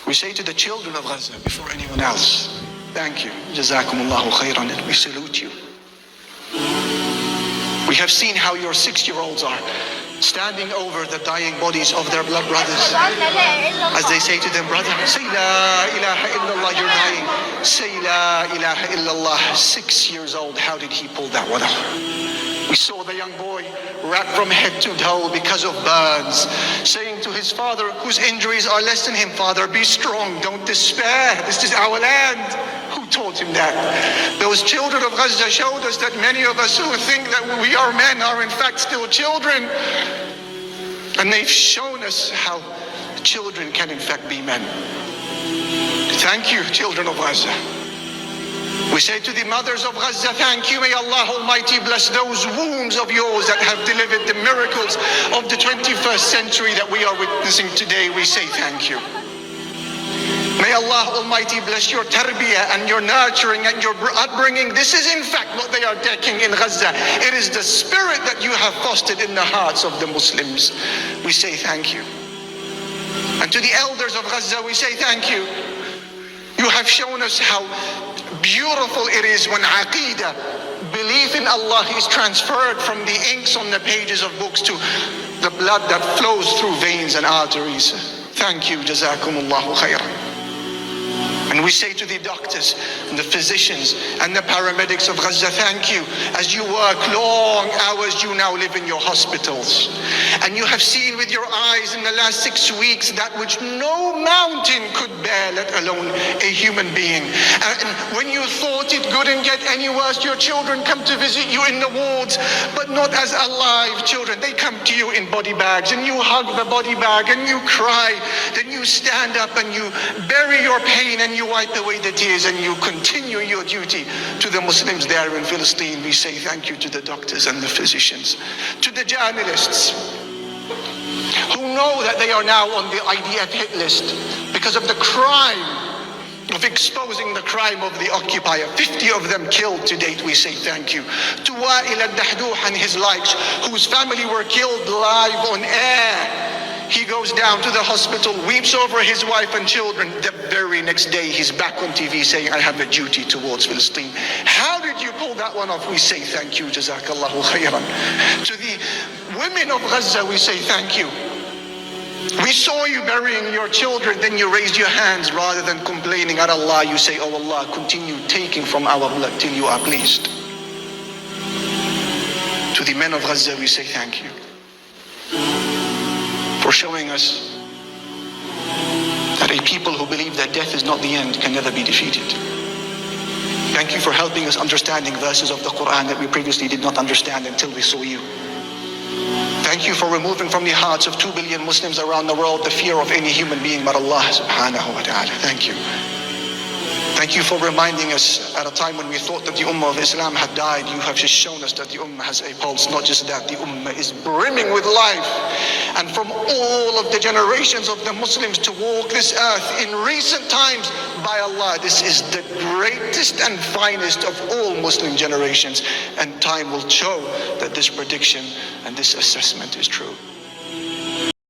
We say to the children of Gaza before anyone else, thank you. Jazakumullahu khairan. And we salute you. We have seen how your 6-year-olds are standing over the dying bodies of their blood brothers. As they say to them, brother, say la ilaha illallah, you're dying. Say la ilaha illallah. 6 years old, how did he pull that one off? We saw the young boy wrapped from head to toe because of burns, saying to his father, whose injuries are less than him, Father, be strong, don't despair, this is our land. Who taught him that? Those children of Gaza showed us that many of us who think that we are men are in fact still children. And they've shown us how children can in fact be men. Thank you, children of Gaza. We say to the mothers of Gaza, thank you. May Allah Almighty bless those wombs of yours that have delivered the miracles of the 21st century that we are witnessing today. We say thank you. May Allah Almighty bless your tarbiyah and your nurturing and your upbringing. This is in fact what they are decking in Gaza. It is the spirit that you have fostered in the hearts of the Muslims. We say thank you. And to the elders of Gaza, we say thank you. You have shown us how beautiful it is when aqeedah, belief in Allah, is transferred from the inks on the pages of books to the blood that flows through veins and arteries. Thank you, jazakumullahu khairan. And we say to the doctors and the physicians and the paramedics of Gaza, thank you. As you work long hours, you now live in your hospitals. And you have seen with your eyes in the last 6 weeks that which no mountain could bear, let alone a human being. And when you thought it couldn't get any worse, your children come to visit you in the wards, but not as alive children. They come to you in body bags, and you hug the body bag and you cry. Then you stand up and you bury your pain and you wipe away the tears and you continue your duty to the Muslims there in Palestine. We say thank you to the doctors and the physicians, to the journalists who know that they are now on the IDF hit list because of the crime of exposing the crime of the occupier. 50 of them killed to date. We say thank you. To Wa'il al-Dahduh and his likes, whose family were killed live on air. He goes down to the hospital, weeps over his wife and children. The very next day, he's back on TV saying, I have a duty towards Palestine. How did you pull that one off? We say thank you, jazakallahu khairan. To the women of Gaza, we say thank you. We saw you burying your children, then you raised your hands rather than complaining at Allah. You say, oh Allah, continue taking from our blood till you are pleased. To the men of Gaza, we say thank you for showing us that a people who believe that death is not the end can never be defeated. Thank you for helping us understanding verses of the Quran that we previously did not understand until we saw you. Thank you for removing from the hearts of 2 billion Muslims around the world the fear of any human being but Allah subhanahu wa ta'ala. Thank you. Thank you for reminding us at a time when we thought that the Ummah of Islam had died. You have just shown us that the Ummah has a pulse. Not just that, the Ummah is brimming with life. And from all of the generations of the Muslims to walk this earth in recent times, by Allah, this is the greatest and finest of all Muslim generations. And time will show that this prediction and this assessment is true.